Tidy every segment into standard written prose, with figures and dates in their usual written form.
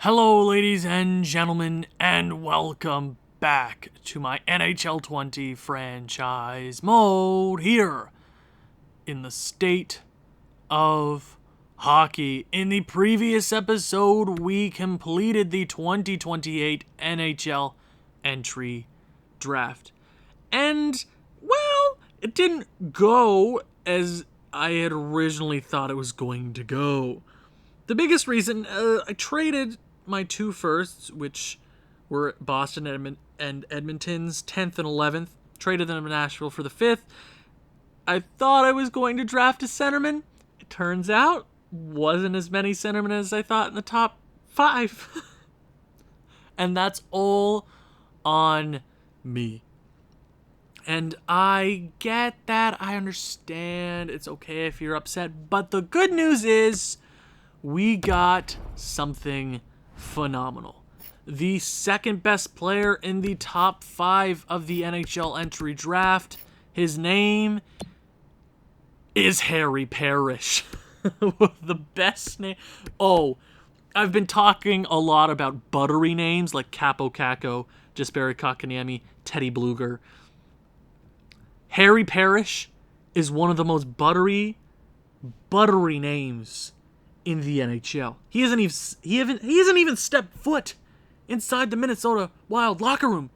Hello, ladies and gentlemen, and welcome back to my NHL 20 franchise mode here in the state of hockey. In the previous episode, we completed the 2028 NHL Entry Draft. And, well, it didn't go as I had originally thought it was going to go. The biggest reason, I traded my two firsts, which were Boston and Edmonton's 10th and 11th. Traded them to Nashville for the 5th. I thought I was going to draft a centerman. It turns out, wasn't as many centermen as I thought in the top 5. And that's all on me. And I get that. I understand. It's okay if you're upset. But the good news is we got something phenomenal. The second best player in the top 5 of the NHL Entry Draft. His name is Harry Parrish. The best name. Oh, I've been talking a lot about buttery names like Capo Caco, Jesperi Kotkaniemi, Teddy Bluger. Harry Parrish is one of the most buttery names in the NHL. He hasn't even stepped foot inside the Minnesota Wild locker room,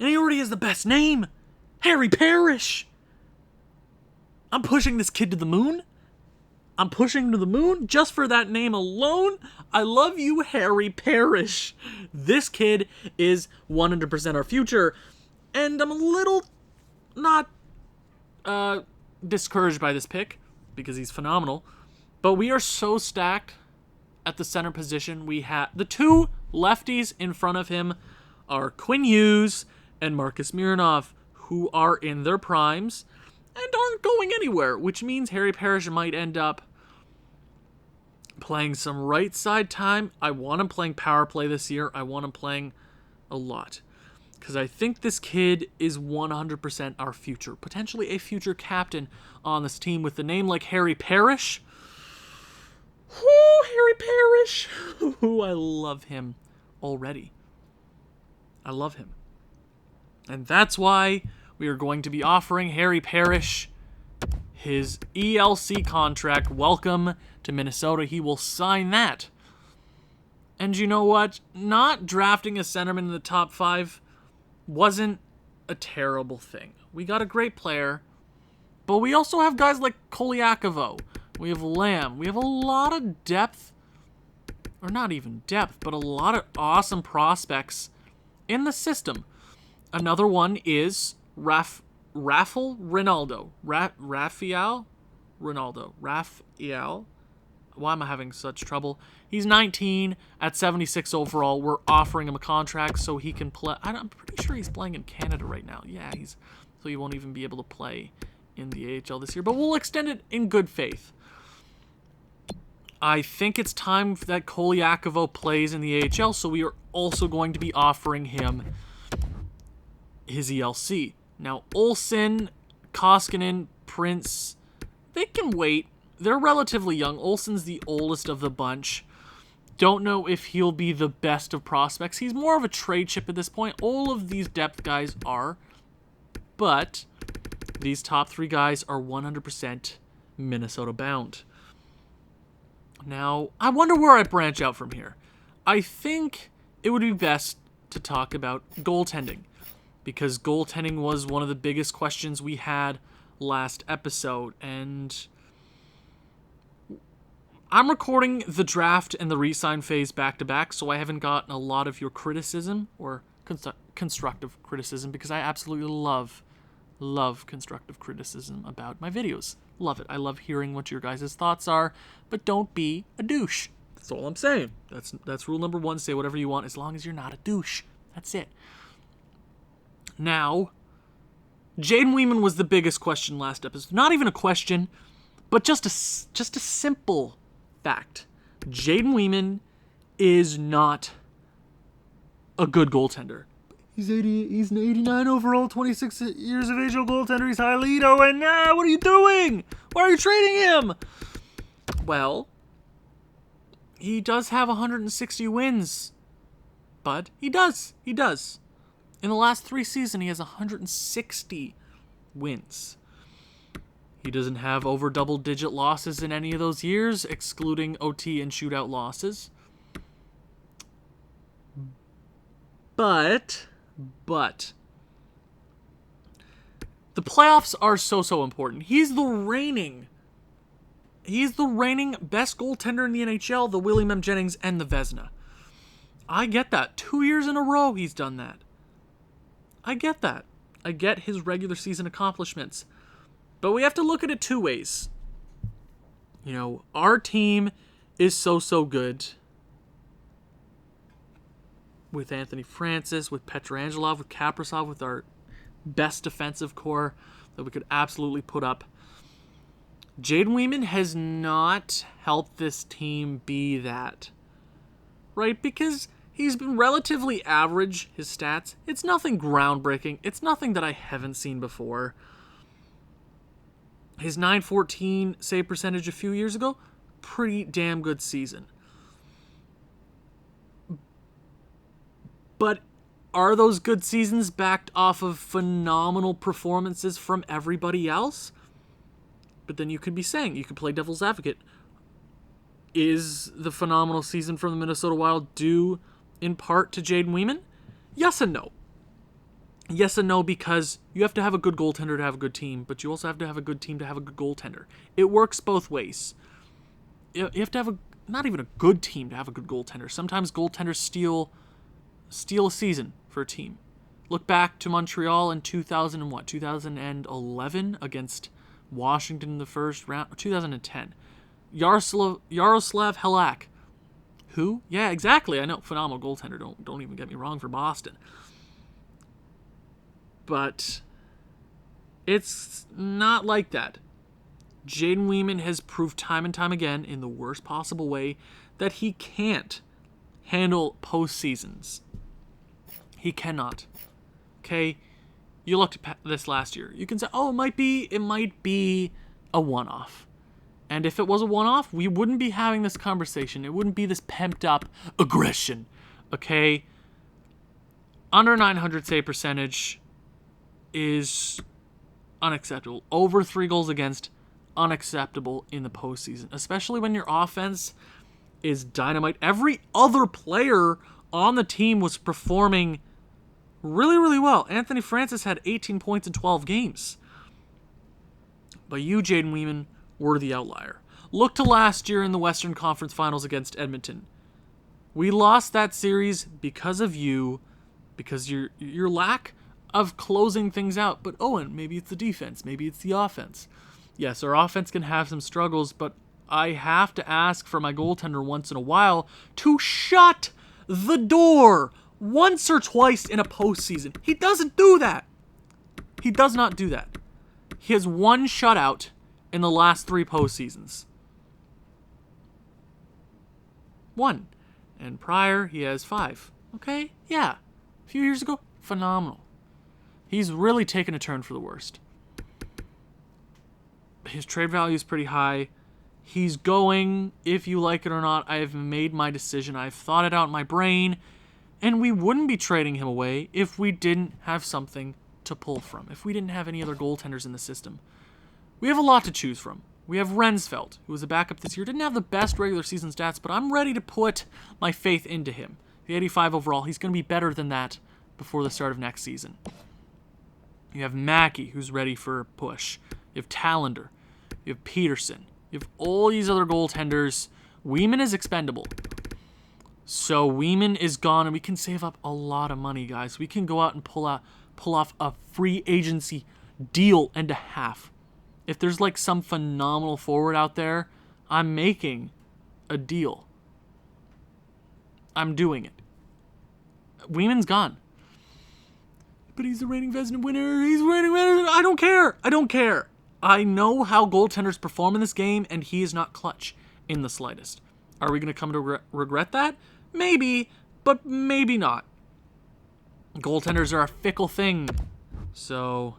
and he already has the best name, Harry Parrish. I'm pushing this kid to the moon. I'm pushing him to the moon just for that name alone. I love you, Harry Parrish. This kid is 100% our future, and I'm a little not discouraged by this pick because he's phenomenal. But we are so stacked at the center position. We have the two lefties in front of him are Quinn Hughes and Marcus Mironov, who are in their primes and aren't going anywhere, which means Harry Parrish might end up playing some right side time. I want him playing power play this year. I want him playing a lot because I think this kid is 100% our future, potentially a future captain on this team with a name like Harry Parrish. Oh, Harry Parrish. Oh, I love him already. I love him. And that's why we are going to be offering Harry Parrish his ELC contract. Welcome to Minnesota. He will sign that. And you know what? Not drafting a centerman in the top 5 wasn't a terrible thing. We got a great player, but we also have guys like Koliakovo. We have Lamb. We have a lot of depth, or not even depth, but a lot of awesome prospects in the system. Another one is Rafael Ronaldo. Rafael Ronaldo. Rafael. Why am I having such trouble? He's 19 at 76 overall. We're offering him a contract so he can play. I'm pretty sure he's playing in Canada right now. Yeah, so he won't even be able to play in the AHL this year, but we'll extend it in good faith. I think it's time that Koliakovo plays in the AHL, so we are also going to be offering him his ELC. Now, Olsen, Koskinen, Prince, they can wait. They're relatively young. Olsen's the oldest of the bunch. Don't know if he'll be the best of prospects. He's more of a trade chip at this point. All of these depth guys are, but these top 3 guys are 100% Minnesota bound. Now, I wonder where I branch out from here. I think it would be best to talk about goaltending, because goaltending was one of the biggest questions we had last episode, and I'm recording the draft and the resign phase back-to-back, so I haven't gotten a lot of your criticism or constructive criticism, because I absolutely love constructive criticism about my videos. Love it. I love hearing what your guys' thoughts are, but don't be a douche. That's all I'm saying. That's rule number 1. Say whatever you want as long as you're not a douche. That's it. Now, Jaden Weeman was the biggest question last episode. Not even a question, but just a simple fact. Jaden Weeman is not a good goaltender. He's an 89 overall, 26 years of age goaltender. He's Highlido, and what are you doing? Why are you trading him? Well, he does have 160 wins. But he does. He does. In the last 3 seasons, he has 160 wins. He doesn't have over double-digit losses in any of those years, excluding OT and shootout losses. But the playoffs are so important. He's the reigning best goaltender in the NHL, the William M. Jennings and the Vezina. I get that. 2 years in a row he's done that. I get that. I get his regular season accomplishments. But we have to look at it 2 ways. You know, our team is so good. With Anthony Francis, with Pietrangelo, with Kaprizov, with our best defensive core that we could absolutely put up. Jaden Weeman has not helped this team be that. Right? Because he's been relatively average, his stats. It's nothing groundbreaking. It's nothing that I haven't seen before. His .914 save percentage a few years ago, pretty damn good season. But are those good seasons backed off of phenomenal performances from everybody else? But then you could be saying, you could play devil's advocate. Is the phenomenal season from the Minnesota Wild due in part to Jaden Weeman? Yes and no. Yes and no, because you have to have a good goaltender to have a good team, but you also have to have a good team to have a good goaltender. It works both ways. You have to have not even a good team to have a good goaltender. Sometimes goaltenders steal a season for a team. Look back to Montreal in 2011 against Washington in the first round, 2010. Yaroslav Halak. Who? Yeah, exactly. I know, phenomenal goaltender. Don't even get me wrong for Boston. But it's not like that. Jaden Weeman has proved time and time again, in the worst possible way, that he can't handle postseasons. He cannot. Okay? You looked at this last year. You can say, oh, it might be a one-off. And if it was a one-off, we wouldn't be having this conversation. It wouldn't be this pent-up aggression. Okay? Under 900 save percentage is unacceptable. Over 3 goals against, unacceptable in the postseason. Especially when your offense is dynamite. Every other player on the team was performing really, really well. Anthony Francis had 18 points in 12 games. But you, Jaden Weeman, were the outlier. Look to last year in the Western Conference Finals against Edmonton. We lost that series because of you, because your lack of closing things out. But Owen, maybe it's the defense, maybe it's the offense. Yes, our offense can have some struggles, but I have to ask for my goaltender once in a while to shut the door once or twice in a postseason. He doesn't do that. He does not do that. He has 1 shutout in the last 3 postseasons. 1. And prior, he has 5. Okay? Yeah. A few years ago, phenomenal. He's really taken a turn for the worst. His trade value is pretty high. He's going, if you like it or not. I have made my decision. I've thought it out in my brain. And we wouldn't be trading him away if we didn't have something to pull from. If we didn't have any other goaltenders in the system. We have a lot to choose from. We have Rensfeldt, who was a backup this year. Didn't have the best regular season stats, but I'm ready to put my faith into him. The 85 overall, he's going to be better than that before the start of next season. You have Mackey, who's ready for a push. You have Tallender. You have Peterson. You have all these other goaltenders. Weeman is expendable. So Weeman is gone, and we can save up a lot of money, guys. We can go out and pull off a free agency deal and a half. If there's like some phenomenal forward out there, I'm making a deal. I'm doing it. Weeman's gone. But he's the reigning Vezina winner. He's reigning winner. I don't care. I don't care. I know how goaltenders perform in this game, and he is not clutch in the slightest. Are we going to come to regret that? Maybe, but maybe not. Goaltenders are a fickle thing. So,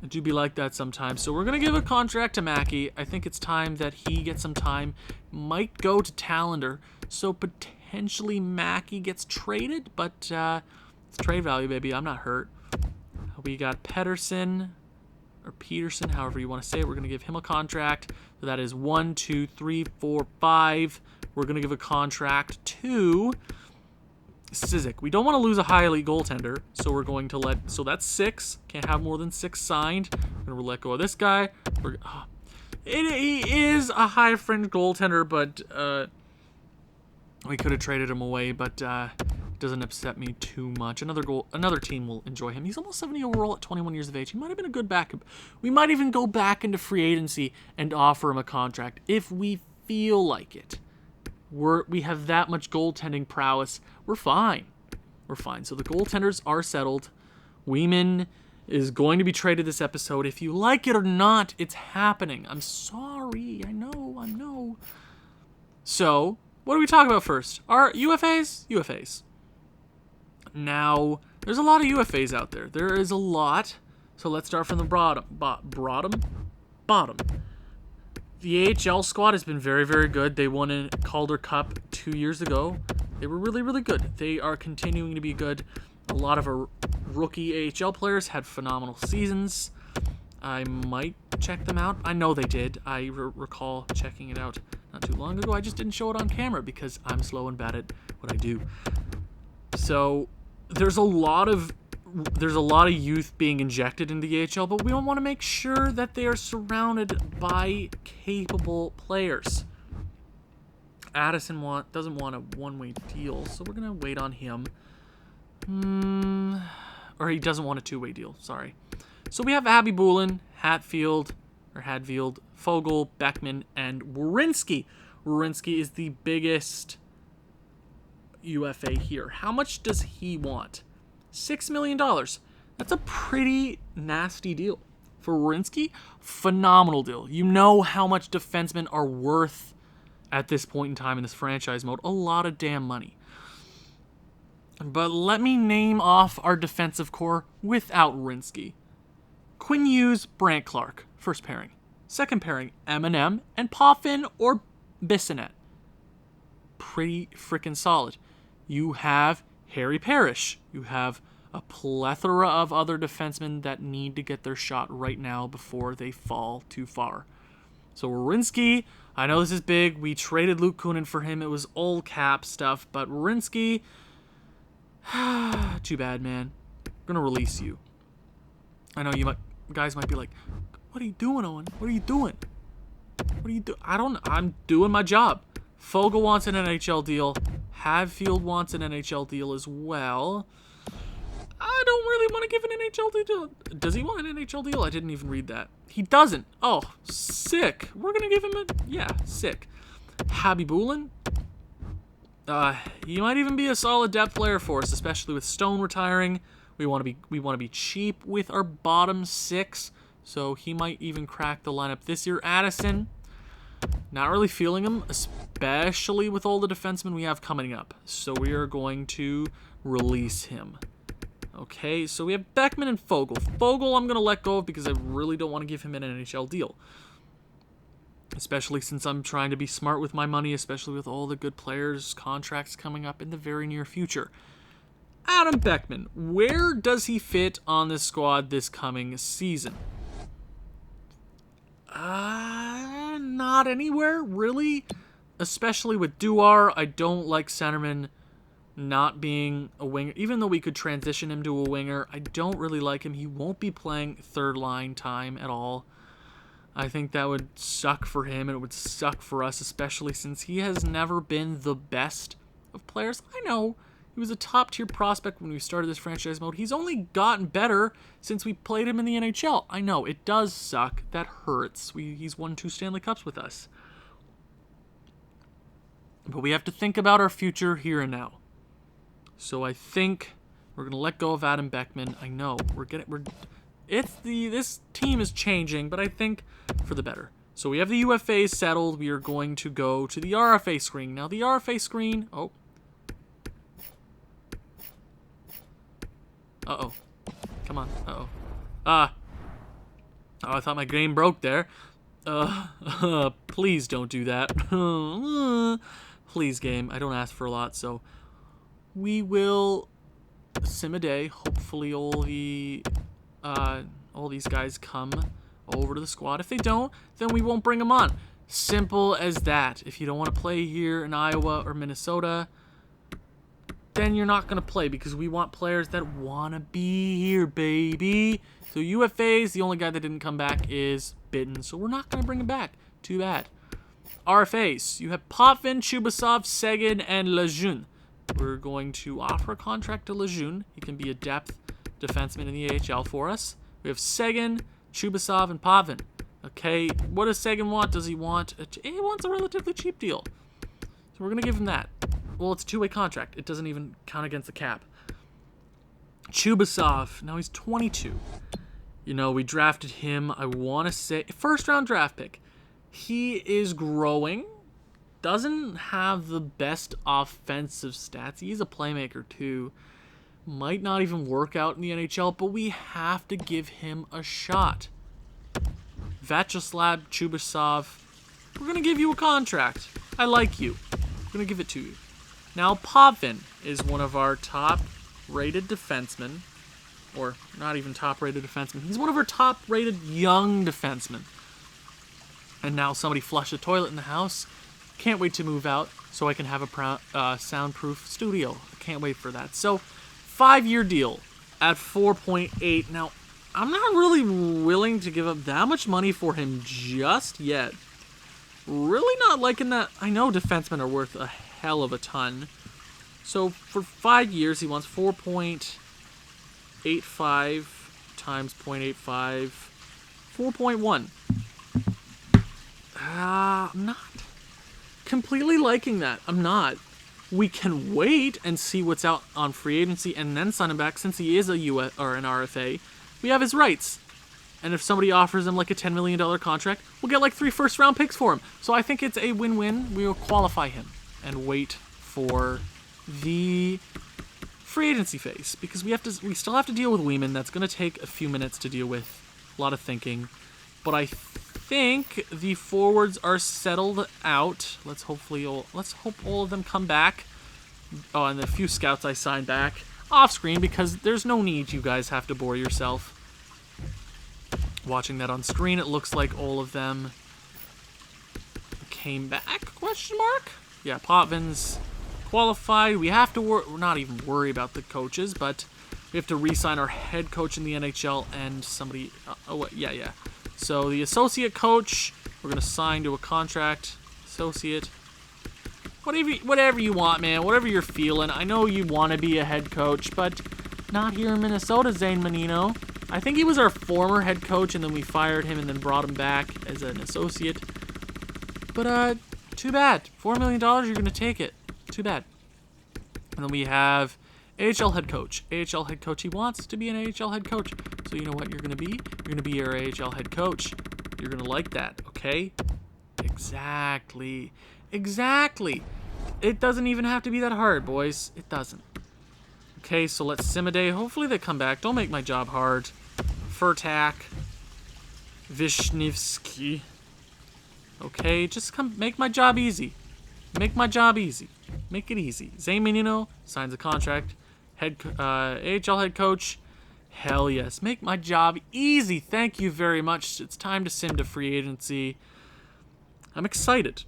I do be like that sometimes. So we're going to give a contract to Mackey. I think it's time that he gets some time. Might go to Tallender. So potentially Mackey gets traded, but it's trade value, baby. I'm not hurt. We got Peterson, or Peterson, however you want to say it. We're going to give him a contract. So that is 1, 2, 3, 4, 5. We're going to give a contract to Sizik. We don't want to lose a high elite goaltender, so we're going to let... So that's 6. Can't have more than 6 signed. We're going to let go of this guy. He is a high fringe goaltender, but we could have traded him away, but doesn't upset me too much. Another team will enjoy him. He's almost 70 overall at 21 years of age. He might have been a good backup. We might even go back into free agency and offer him a contract if we feel like it. We have that much goaltending prowess. We're fine. We're fine. So the goaltenders are settled. Weeman is going to be traded this episode. If you like it or not, it's happening. I'm sorry. I know. So, what do we talk about first? Our UFAs? UFAs. Now, there's a lot of UFAs out there. There is a lot. So let's start from the bottom. The AHL squad has been very, very good. They won a Calder Cup 2 years ago. They were really, really good. They are continuing to be good. A lot of our rookie AHL players had phenomenal seasons. I might check them out. I know they did. I recall checking it out not too long ago. I just didn't show it on camera because I'm slow and bad at what I do. So there's a lot of youth being injected into the AHL, but we don't want to make sure that they are surrounded by capable players. Addison doesn't want a one-way deal, so we're going to wait on him. Or he doesn't want a two-way deal, sorry. So we have Abby Boulin, Hadfield, Fogel, Beckman, and Werenski. Werenski is the biggest UFA here. How much does he want? $6 million. That's a pretty nasty deal. For Werenski, phenomenal deal. You know how much defensemen are worth at this point in time in this franchise mode. A lot of damn money. But let me name off our defensive core without Werenski. Quinn Hughes, Brant Clark, first pairing. Second pairing, Eminem and Poffin or Bissonnette. Pretty freaking solid. You have Harry Parrish. You have a plethora of other defensemen that need to get their shot right now before they fall too far. So Werenski, I know this is big. We traded Luke Kunin for him. It was all cap stuff, but Werenski, too bad, man. We're gonna release you. I know guys might be like, "What are you doing, Owen? What are you doing? What are you doing?" I'm doing my job. Fogel wants an NHL deal. Hadfield wants an NHL deal as well. I don't really want to give an NHL deal. Does he want an NHL deal? I didn't even read that. He doesn't. Oh, sick. We're going to give him sick. Habby Boulin. He might even be a solid depth player for us, especially with Stone retiring. We want to be cheap with our bottom 6, so he might even crack the lineup this year. Addison, not really feeling him, especially with all the defensemen we have coming up. So we are going to release him. Okay, so we have Beckman and Fogel. Fogel I'm going to let go of because I really don't want to give him an NHL deal. Especially since I'm trying to be smart with my money, especially with all the good players' contracts coming up in the very near future. Adam Beckman, where does he fit on this squad this coming season? Not anywhere, really. Especially with Duar, I don't like centerman not being a winger. Even though we could transition him to a winger, I don't really like him. He won't be playing third line time at all. I think that would suck for him, and it would suck for us, especially since he has never been the best of players. I know he was a top-tier prospect when we started this franchise mode. He's only gotten better since we played him in the NHL. I know, it does suck. That hurts. He's won 2 Stanley Cups with us. But we have to think about our future here and now. So I think we're going to let go of Adam Beckman. I know, this team is changing, but I think for the better. So we have the UFAs settled. We are going to go to the RFA screen. Now the RFA screen, Uh-oh. Come on. Uh-oh. Oh, I thought my game broke there. Please don't do that. Please, game. I don't ask for a lot, so we will sim a day. Hopefully, all these guys come over to the squad. If they don't, then we won't bring them on. Simple as that. If you don't want to play here in Iowa or Minnesota, then you're not going to play because we want players that want to be here, baby. So UFAs, the only guy that didn't come back is Bitten, so we're not going to bring him back. Too bad. RFAs, you have Potvin, Chubasov, Seguin, and Lejeune. We're going to offer a contract to Lejeune. He can be a depth defenseman in the AHL for us. We have Seguin, Chubasov, and Potvin. Okay, what does Seguin want? Does he want... He wants a relatively cheap deal. So we're going to give him that. Well, it's a two-way contract. It doesn't even count against the cap. Chubasov, now he's 22. You know, we drafted him, I want to say, first-round draft pick. He is growing. Doesn't have the best offensive stats. He's a playmaker, too. Might not even work out in the NHL, but we have to give him a shot. Vyacheslav Chubasov, we're going to give you a contract. I like you. We're going to give it to you. Now, Potvin is one of our top-rated defensemen. Or not even top-rated defenseman. He's one of our top-rated young defensemen. And now somebody flushed a toilet in the house. Can't wait to move out so I can have a soundproof studio. Can't wait for that. So, 5-year deal at 4.8. Now, I'm not really willing to give up that much money for him just yet. Really not liking that. I know defensemen are worth a hell of a ton. So, for 5 years, he wants 4.85 times 0.85, 4.1. I'm not completely liking that. I'm not. We can wait and see what's out on free agency and then sign him back since he is a US or an RFA. We have his rights. And if somebody offers him like a $10 million contract, we'll get like 3 first-round picks for him. So I think it's a win-win. We will qualify him and wait for the free agency phase because we still have to deal with Weeman. That's going to take a few minutes to deal with, a lot of thinking. But I think the forwards are settled out. Let's hope all of them come back. Oh, and the few scouts I signed back off screen because there's no need. You guys have to bore yourself watching that on screen. It looks like all of them came back? Question mark? Yeah, Potvin's qualified. We have to not even worry about the coaches, but we have to re-sign our head coach in the NHL and somebody. Yeah. So the associate coach, we're gonna sign to a contract. Associate, whatever you want, man. Whatever you're feeling. I know you want to be a head coach, but not here in Minnesota, Zane Menino. I think he was our former head coach, and then we fired him and then brought him back as an associate. But too bad. $4 million, you're gonna take it. Too bad. And then we have AHL head coach. AHL head coach, he wants to be an AHL head coach. So you know what you're going to be? You're going to be our AHL head coach. You're going to like that, okay? Exactly. It doesn't even have to be that hard, boys. It doesn't. Okay, so let's sim a day. Hopefully they come back. Don't make my job hard. Furtak. Vishnivsky. Okay, just make my job easy. Make it easy. Zane Menino signs a contract. AHL head coach. Hell yes. Make my job easy. Thank you very much. It's time to sim to free agency. I'm excited.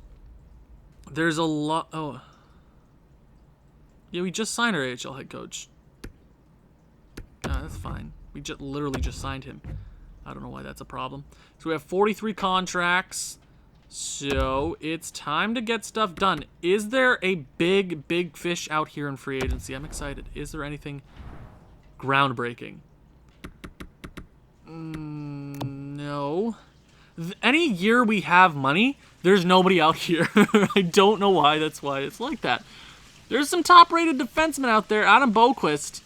There's a lot. Oh. Yeah, we just signed our AHL head coach. That's fine. We literally just signed him. I don't know why that's a problem. So we have 43 contracts. So it's time to get stuff done. Is there a big fish out here in free agency? I'm excited. Is there anything groundbreaking? No. Any year we have money, there's nobody out here. I don't know why. That's why it's like that. There's some top-rated defensemen out there. Adam Boquist.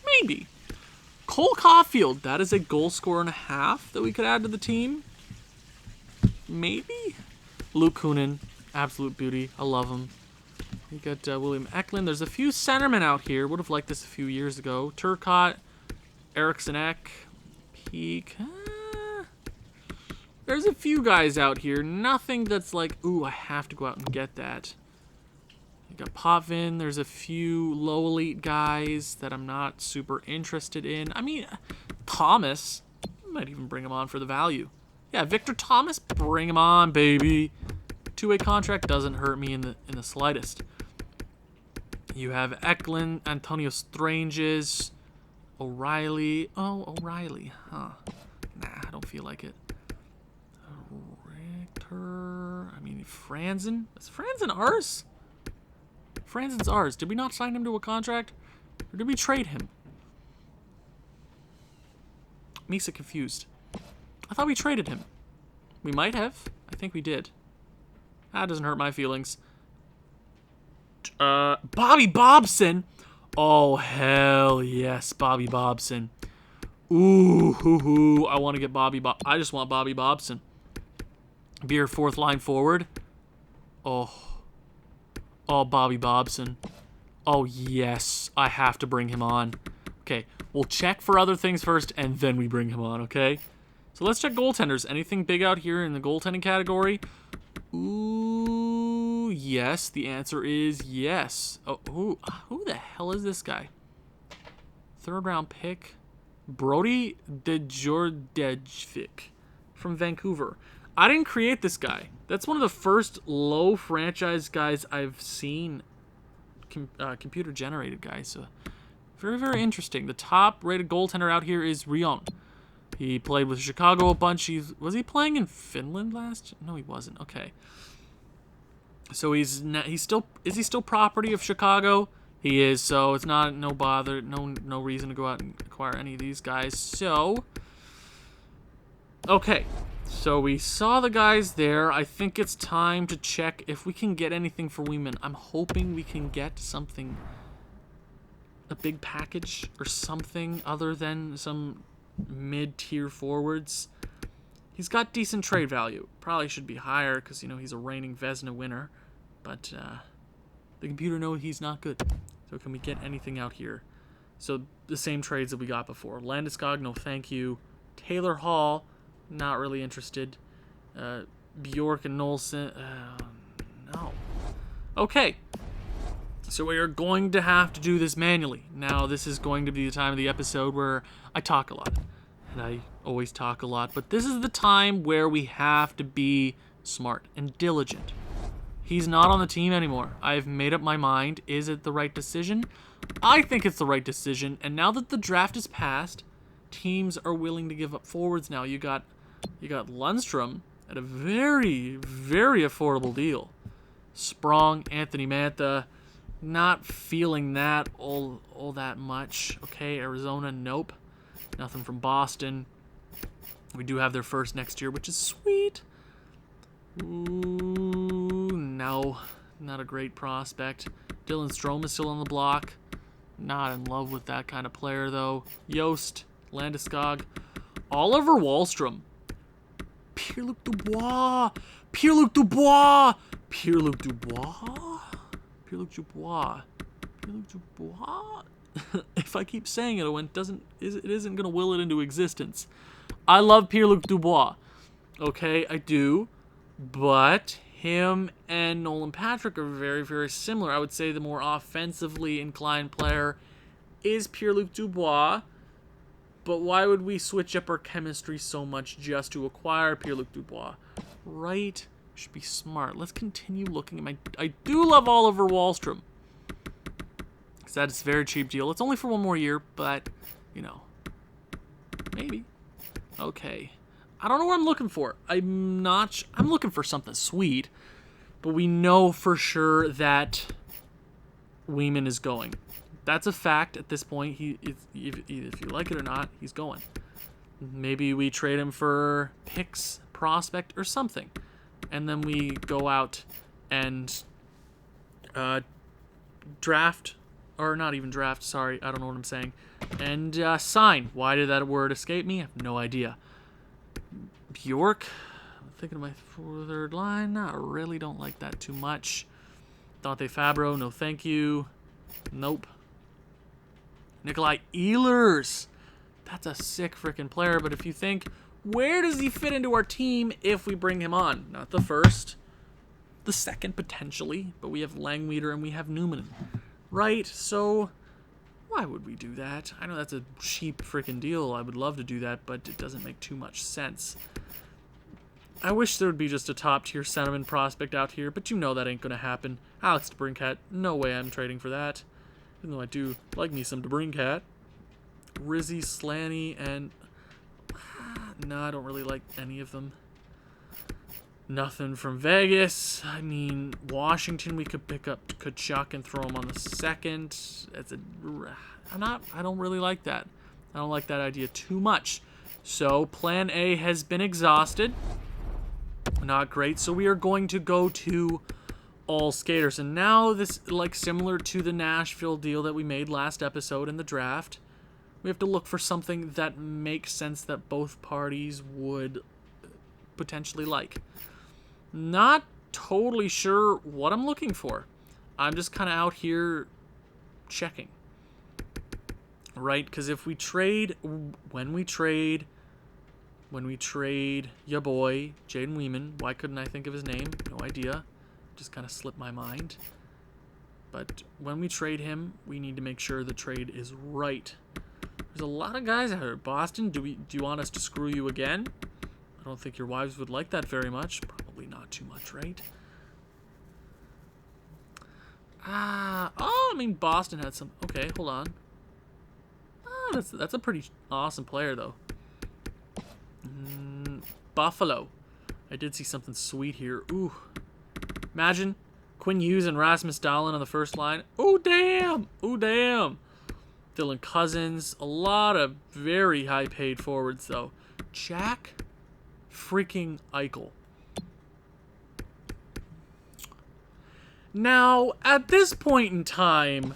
Maybe. Cole Caulfield. That is a goal scorer and a half that we could add to the team. Maybe. Luke Kunin, absolute beauty. I love him. You got William Eklund. There's a few centermen out here. Would have liked this a few years ago. Turcotte, Eriksson Ek, There's a few guys out here. Nothing that's like, ooh, I have to go out and get that. You got Potvin. There's a few low elite guys that I'm not super interested in. I mean, Thomas. Might even bring him on for the value. Yeah, Victor Thomas, bring him on, baby. Two-way contract doesn't hurt me in the slightest. You have Eklund, Antonio Stranges, O'Reilly. Oh, O'Reilly, huh? Nah, I don't feel like it. Richter. I mean, Franzen. Is Franzen ours? Franzen's ours. Did we not sign him to a contract? Or did we trade him? Misa confused. I thought we traded him. We might have. I think we did. That doesn't hurt my feelings. Bobby Bobson. Oh, hell yes, Bobby Bobson. Ooh, I want to get I just want Bobby Bobson. Be your fourth line forward. Oh, Bobby Bobson. Oh, yes, I have to bring him on. Okay, we'll check for other things first, and then we bring him on, okay? So let's check goaltenders. Anything big out here in the goaltending category? Ooh, yes. The answer is yes. Oh, who the hell is this guy? Third round pick. Brody DeJordjevic from Vancouver. I didn't create this guy. That's one of the first low franchise guys I've seen. Computer generated guys. So very, very interesting. The top rated goaltender out here is Rion. He played with Chicago a bunch. Was he playing in Finland last? No, he wasn't. Okay. So is he still property of Chicago? He is. So it's not no reason to go out and acquire any of these guys. So okay. So we saw the guys there. I think it's time to check if we can get anything for Weeman. I'm hoping we can get something, a big package or something other than some mid-tier forwards. He's got decent trade value. Probably should be higher because, he's a reigning Vezina winner. But the computer knows he's not good. So can we get anything out here? So the same trades that we got before. Landeskog, no thank you. Taylor Hall, not really interested. Bjork and Nolson, no. Okay. So we are going to have to do this manually. Now, this is going to be the time of the episode where I talk a lot. And I always talk a lot. But this is the time where we have to be smart and diligent. He's not on the team anymore. I've made up my mind. Is it the right decision? I think it's the right decision. And now that the draft is passed, teams are willing to give up forwards now. You got Lundstrom at a very, very affordable deal. Sprong, Anthony Mantha, not feeling that all that much. Okay, Arizona, nope. Nothing from Boston. We do have their first next year, which is sweet. Ooh, no. Not a great prospect. Dylan Strome is still on the block. Not in love with that kind of player, though. Yost, Landeskog, Oliver Wahlstrom, Pierre-Luc Dubois, Pierre-Luc Dubois, Pierre-Luc Dubois, Pierre-Luc Dubois, Pierre-Luc Dubois. If I keep saying it, it isn't going to will it into existence. I love Pierre-Luc Dubois. Okay, I do. But him and Nolan Patrick are very, very similar. I would say the more offensively inclined player is Pierre-Luc Dubois. But why would we switch up our chemistry so much just to acquire Pierre-Luc Dubois? Right? Should be smart. Let's continue looking at I do love Oliver Wahlstrom. Because that is a very cheap deal. It's only for one more year, but, maybe. Okay. I don't know what I'm looking for. I'm looking for something sweet, but we know for sure that Weeman is going. That's a fact at this point. If you like it or not, he's going. Maybe we trade him for picks, prospect, or something, and then we go out and draft, or not even draft. Sorry, I don't know what I'm saying. And sign. Why did that word escape me? I have no idea. Bjork, I'm thinking of my third line. Not really, don't like that too much. Dante Fabro, no thank you. Nope. Nikolai Ehlers. That's a sick freaking player. But if you think, where does he fit into our team if we bring him on? Not the first, the second potentially, but we have Langmeter and we have Newman, right? So why would we do that? I know that's a cheap freaking deal. I would love to do that, but it doesn't make too much sense. I wish there would be just a top-tier centerman prospect out here, but you know that ain't going to happen. Alex DeBrincat, no way I'm trading for that. Even though I do like me some DeBrincat. Rizzy, Slaney, and... no, I don't really like any of them. Nothing from Vegas. I mean, Washington, we could pick up Kachuk and throw him on the second. I don't really like that. I don't like that idea too much. So, plan A has been exhausted. Not great. So we are going to go to all skaters. And now this, like similar to the Nashville deal that we made last episode in the draft, we have to look for something that makes sense that both parties would potentially like. Not totally sure what I'm looking for. I'm just kind of out here checking. Right? Because if we trade, when we trade ya boy, Jaden Weeman, why couldn't I think of his name? No idea. Just kind of slipped my mind. But when we trade him, we need to make sure the trade is right. There's a lot of guys out here. Boston, do you want us to screw you again? I don't think your wives would like that very much. Probably not too much, right? I mean, Boston had some... Okay, hold on. That's a pretty awesome player, though. Buffalo. I did see something sweet here. Ooh. Imagine Quinn Hughes and Rasmus Dahlin on the first line. Oh, damn. Oh, damn. Dylan Cousins. A lot of very high-paid forwards, though. Jack freaking Eichel. Now, at this point in time,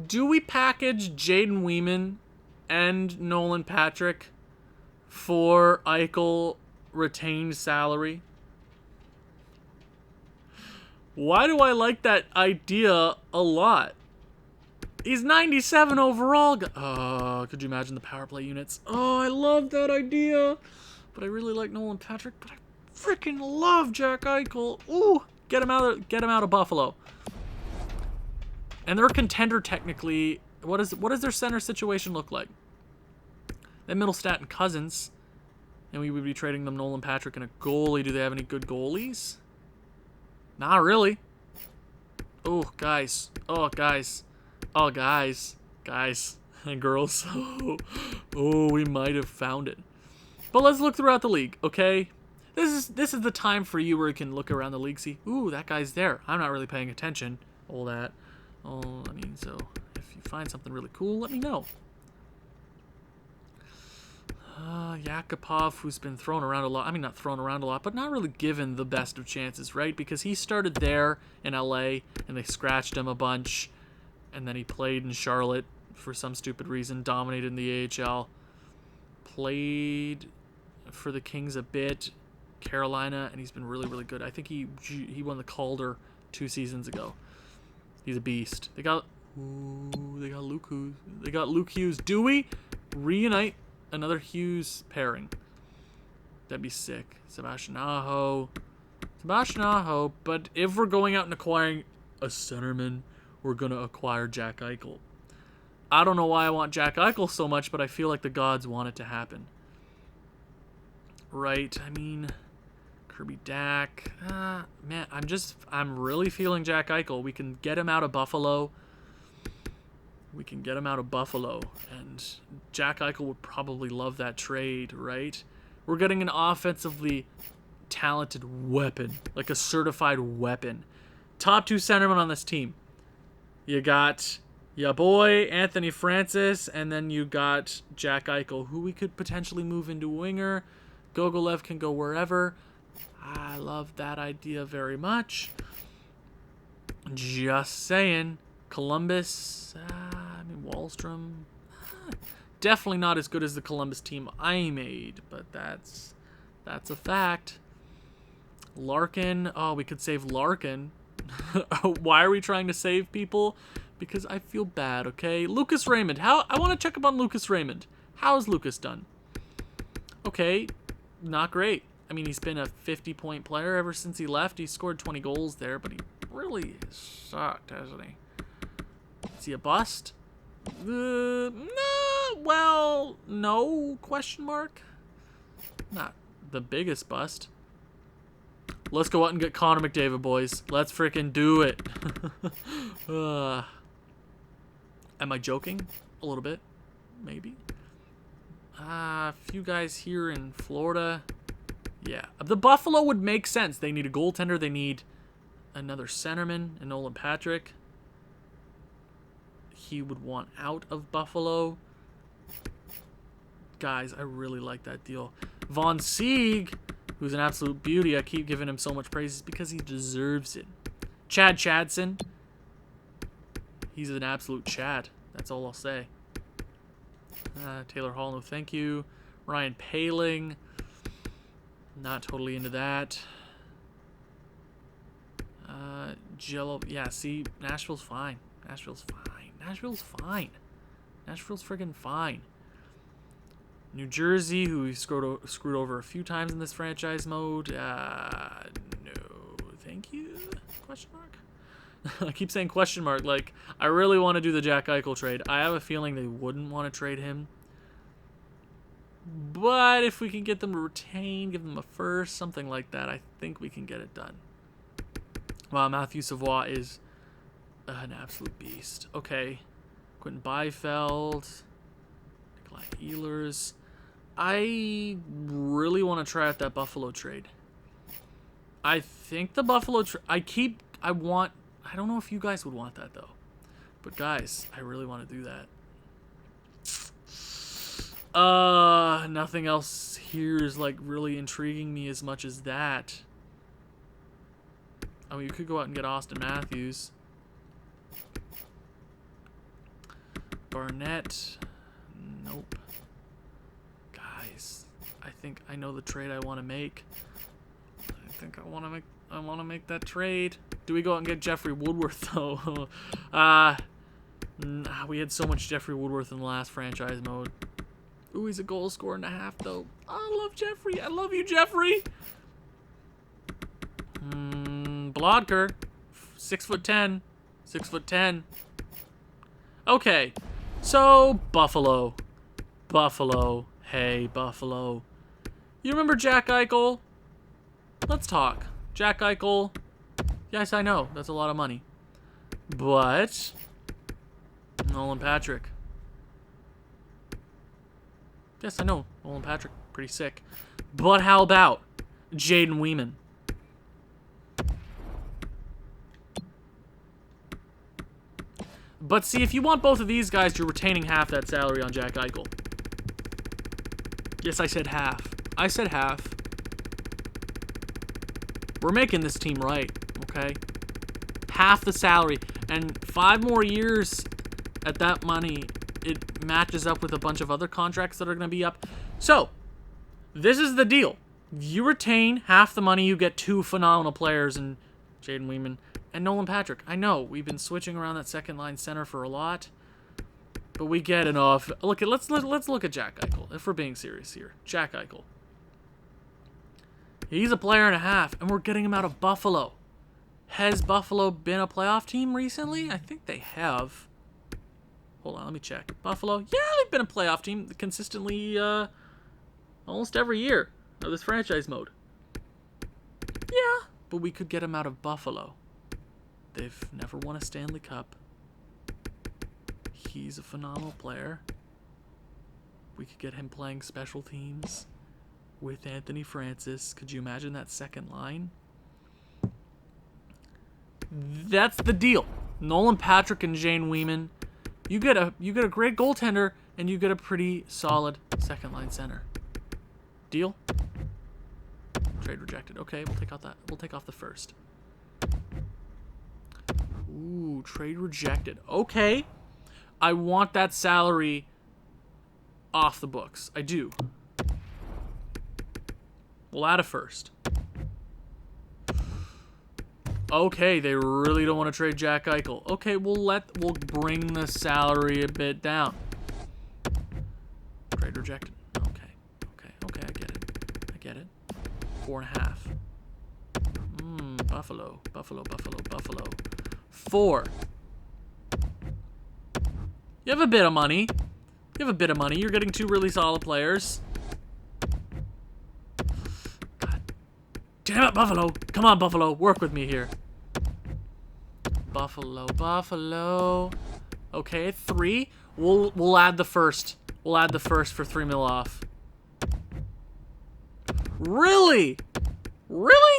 do we package Jaden Weeman and Nolan Patrick for Eichel retained salary? Why do I like that idea a lot? He's 97 overall. Oh, could you imagine the power play units? Oh, I love that idea. But I really like Nolan Patrick, but I freaking love Jack Eichel. Ooh, get him out of Buffalo. And they're a contender technically. What does their center situation look like? They have Middlestat and Cousins. And we would be trading them Nolan Patrick and a goalie. Do they have any good goalies? Not really. Oh, guys. Oh, guys. Oh, guys. Guys and girls. Oh, we might have found it. But let's look throughout the league, okay? This is the time for you where you can look around the league, see, ooh, that guy's there. I'm not really paying attention. All that. Oh, I mean, so if you find something really cool, let me know. Yakupov, who's been thrown around a lot. I mean, not thrown around a lot, but not really given the best of chances, right? Because he started there in LA, and they scratched him a bunch. And then he played in Charlotte for some stupid reason, dominated in the AHL. Played for the Kings a bit, Carolina, and he's been really, really good. I think he won the Calder 2 seasons ago. He's a beast. They got Luke Hughes. They got Luke Hughes. Do we reunite another Hughes pairing? That'd be sick. Sebastian Aho. But if we're going out and acquiring a centerman, we're going to acquire Jack Eichel. I don't know why I want Jack Eichel so much, but I feel like the gods want it to happen. Right? I mean, Kirby Dack. Man, I'm really feeling Jack Eichel. We can get him out of Buffalo. And Jack Eichel would probably love that trade, right? We're getting an offensively talented weapon, like a certified weapon. Top 2 centermen on this team. You got your boy Anthony Francis, and then you got Jack Eichel, who we could potentially move into winger. Gogolev can go wherever. I love that idea very much. Just saying. Columbus, Wallstrom. Definitely not as good as the Columbus team I made, but that's a fact. Larkin. Oh, we could save Larkin. Why are we trying to save people? because I feel bad, okay? Lucas Raymond. I want to check up on Lucas Raymond. How's Lucas done? Okay, not great. I mean, he's been a 50-point player ever since he left. He scored 20 goals there, but he really sucked, hasn't he? Is he a bust? No, well, no, question mark. Not the biggest bust. Let's go out and get Connor McDavid, boys. Let's freaking do it. Am I joking? A little bit. Maybe. A few guys here in Florida. Yeah. The Buffalo would make sense. They need a goaltender. They need another centerman, and Nolan Patrick. He would want out of Buffalo. Guys, I really like that deal. Von Sieg, who's an absolute beauty. I keep giving him so much praises because he deserves it. Chad Chadson. He's an absolute Chad. That's all I'll say. Taylor Hall, no thank you. Ryan Poehling. Not totally into that. Jello. Yeah, see, Nashville's fine. Nashville's fine. Nashville's fine. Nashville's friggin' fine. New Jersey, who we screwed over a few times in this franchise mode. No, thank you? Question mark? I keep saying question mark. Like, I really want to do the Jack Eichel trade. I have a feeling they wouldn't want to trade him. But if we can get them to retain, give them a first, something like that, I think we can get it done. Wow, Matthew Savoie is an absolute beast. Okay. Quentin Byfield. Nikolai Ehlers. I really want to try out that Buffalo trade. I think the Buffalo I don't know if you guys would want that, though. But, guys, I really want to do that. Nothing else here is, like, really intriguing me as much as that. I mean, you could go out and get Austin Matthews. Barnett. Nope. Guys, I think I know the trade I want to make. I think I want to make that trade. Do we go out and get Jeffrey Woodworth, though? We had so much Jeffrey Woodworth in the last franchise mode. Ooh, he's a goal scorer and a half, though. I love Jeffrey. I love you, Jeffrey. Blodker. 6'10". 6'10". Okay. So, Buffalo. Buffalo. Hey, Buffalo. You remember Jack Eichel? Let's talk. Jack Eichel. Yes, I know. That's a lot of money. But Nolan Patrick. Yes, I know. Nolan Patrick. Pretty sick. But how about Jaden Weeman? But see, if you want both of these guys, you're retaining half that salary on Jack Eichel. Yes, I said half. I said half. We're making this team right, okay? Half the salary. And 5 more years at that money, it matches up with a bunch of other contracts that are going to be up. So, this is the deal. You retain half the money, you get 2 phenomenal players in Jaden Weeman and Nolan Patrick. I know, we've been switching around that second line center for a lot. But we get enough. Let's look at Jack Eichel, if we're being serious here. Jack Eichel. He's a player and a half, and we're getting him out of Buffalo. Has Buffalo been a playoff team recently? I think they have. Hold on, let me check. Buffalo, yeah, they've been a playoff team consistently almost every year of this franchise mode. Yeah, but we could get him out of Buffalo. They've never won a Stanley Cup. He's a phenomenal player. We could get him playing special teams with Anthony Francis. Could you imagine that second line? That's the deal. Nolan Patrick and Jaden Weeman. You get a great goaltender and you get a pretty solid second line center. Deal? Trade rejected. Okay, we'll take out that. We'll take off the first. Ooh, trade rejected. Okay. I want that salary off the books. I do. We'll add a first. Okay, they really don't want to trade Jack Eichel. Okay, we'll bring the salary a bit down. Trade rejected. Okay, I get it. 4.5. Buffalo. 4. You have a bit of money. You're getting 2 really solid players. God damn it, Buffalo. Come on, Buffalo. Work with me here. Buffalo. Okay, 3. We'll add the first. We'll add the first for 3 mil off. Really? 2.5.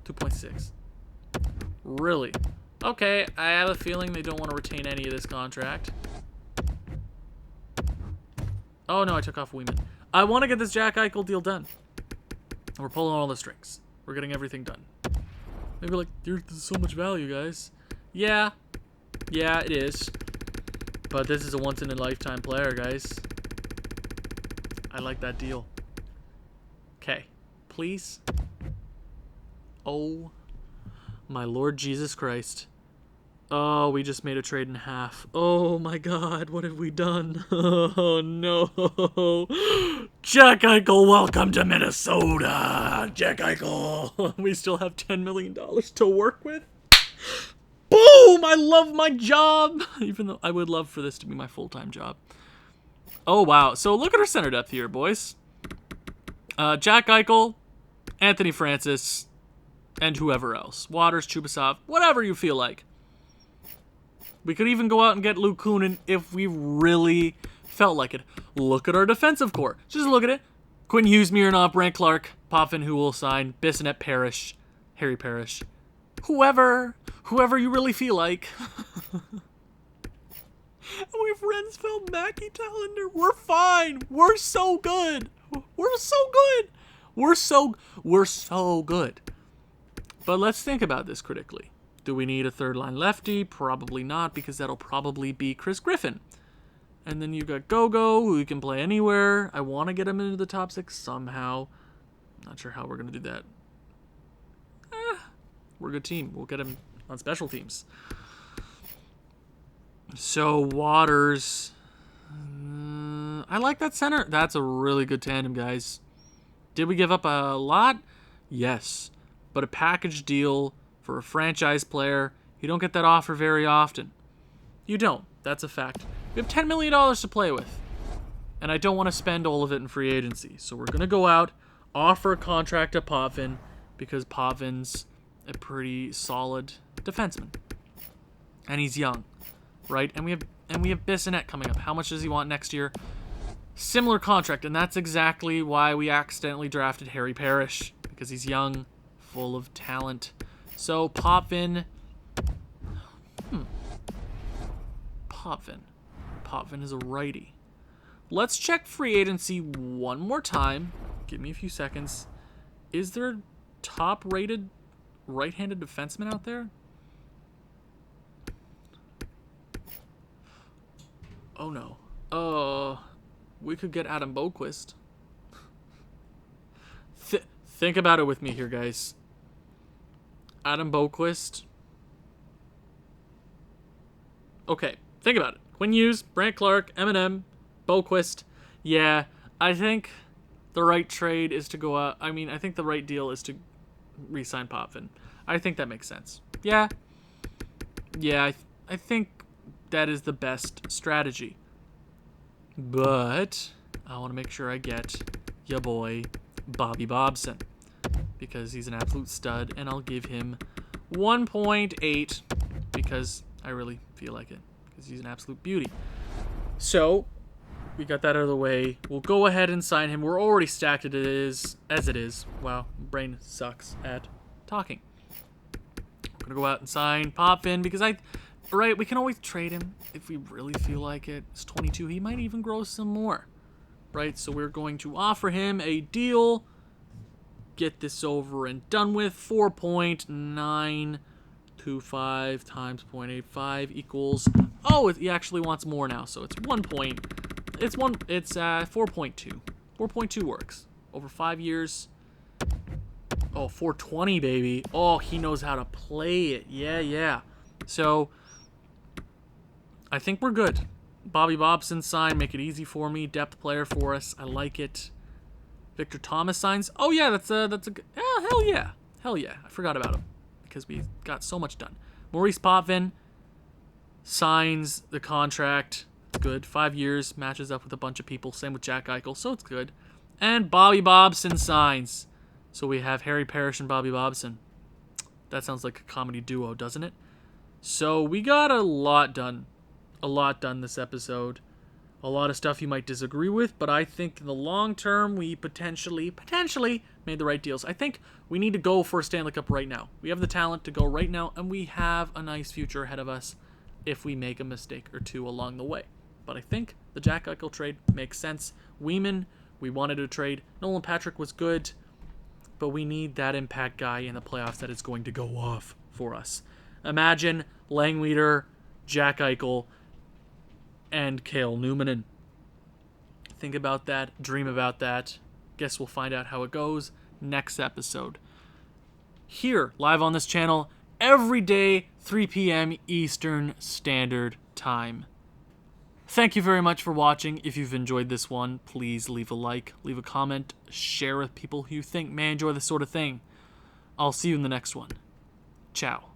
2.6. Really? Okay, I have a feeling they don't want to retain any of this contract. Oh no, I took off Weeman. I want to get this Jack Eichel deal done. We're pulling all the strings. We're getting everything done. Maybe like, there's so much value, guys. Yeah, it is. But this is a once-in-a-lifetime player, guys. I like that deal. Okay, please. Oh, my Lord Jesus Christ. Oh, we just made a trade in half. Oh my God, what have we done? Oh no. Jack Eichel, welcome to Minnesota. Jack Eichel. We still have $10 million to work with. Boom! I love my job. Even though I would love for this to be my full-time job. Oh wow. So look at our center depth here, boys. Jack Eichel, Anthony Francis, and whoever else. Waters, Chubasov, whatever you feel like. We could even go out and get Luke Kunin if we really felt like it. Look at our defensive core. Just look at it. Quinn Hughes, Mironov, Brant Clark, Potvin, who will sign, Bissonnette, Parrish, Harry Parrish. Whoever you really feel like. And we have Rensfeld, Mackey, Tallender. We're fine. We're so good. We're so good. But let's think about this critically. Do we need a third-line lefty? Probably not, because that'll probably be Chris Griffin. And then you got Gogo, who can play anywhere. I want to get him into the top 6 somehow. Not sure how we're going to do that. We're a good team. We'll get him on special teams. So, Waters. I like that center. That's a really good tandem, guys. Did we give up a lot? Yes. But a package deal for a franchise player, you don't get that offer very often. You don't. That's a fact. We have $10 million to play with. And I don't want to spend all of it in free agency. So we're going to go out, offer a contract to Potvin, because Potvin's a pretty solid defenseman. And he's young, right? And we have Bissonnette coming up. How much does he want next year? Similar contract, and that's exactly why we accidentally drafted Harry Parrish, because he's young, full of talent. So Potvin is a righty. Let's check free agency one more time. Give me a few seconds. Is there a top-rated right-handed defenseman out there? Oh no. We could get Adam Boquist. Think about it with me here, guys. Adam Boquist. Okay, think about it. Quinn Hughes, Brant Clark, Eminem, Boquist. Yeah, I think the right trade is to go out. I mean, I think the right deal is to re-sign Potvin. I think that makes sense. Yeah, I think that is the best strategy. But I want to make sure I get ya boy Bobby Bobson, because he's an absolute stud, and I'll give him 1.8 because I really feel like it, because he's an absolute beauty. So we got that out of the way. We'll go ahead and sign him. We're already stacked as it is. Wow, brain sucks at talking. We're gonna go out and sign Potvin because we can always trade him if we really feel like it. It's 22. He might even grow some more, right? So we're going to offer him a deal. Get this over and done with. 4.925 times 0.85 equals. Oh, he actually wants more now, so it's 4.2. 4.2 works over 5 years. Oh, 420, baby. Oh, he knows how to play it. Yeah. So, I think we're good. Bobby Bobson sign, make it easy for me. Depth player for us. I like it. Victor Thomas signs. Oh, yeah, that's a good... hell yeah. I forgot about him because we got so much done. Maurice Potvin signs the contract. Good. 5 years. Matches up with a bunch of people. Same with Jack Eichel, so it's good. And Bobby Bobson signs. So we have Harry Parrish and Bobby Bobson. That sounds like a comedy duo, doesn't it? So we got a lot done. A lot done this episode. A lot of stuff you might disagree with, but I think in the long term, we potentially made the right deals. I think we need to go for a Stanley Cup right now. We have the talent to go right now, and we have a nice future ahead of us if we make a mistake or two along the way. But I think the Jack Eichel trade makes sense. Weeman, we wanted to trade. Nolan Patrick was good, but we need that impact guy in the playoffs that is going to go off for us. Imagine Langleiter, Jack Eichel, and Cale Newmanen. Think about that. Dream about that. Guess we'll find out how it goes next episode. Here, live on this channel, every day, 3 p.m. Eastern Standard Time. Thank you very much for watching. If you've enjoyed this one, please leave a like, leave a comment, share with people who you think may enjoy this sort of thing. I'll see you in the next one. Ciao.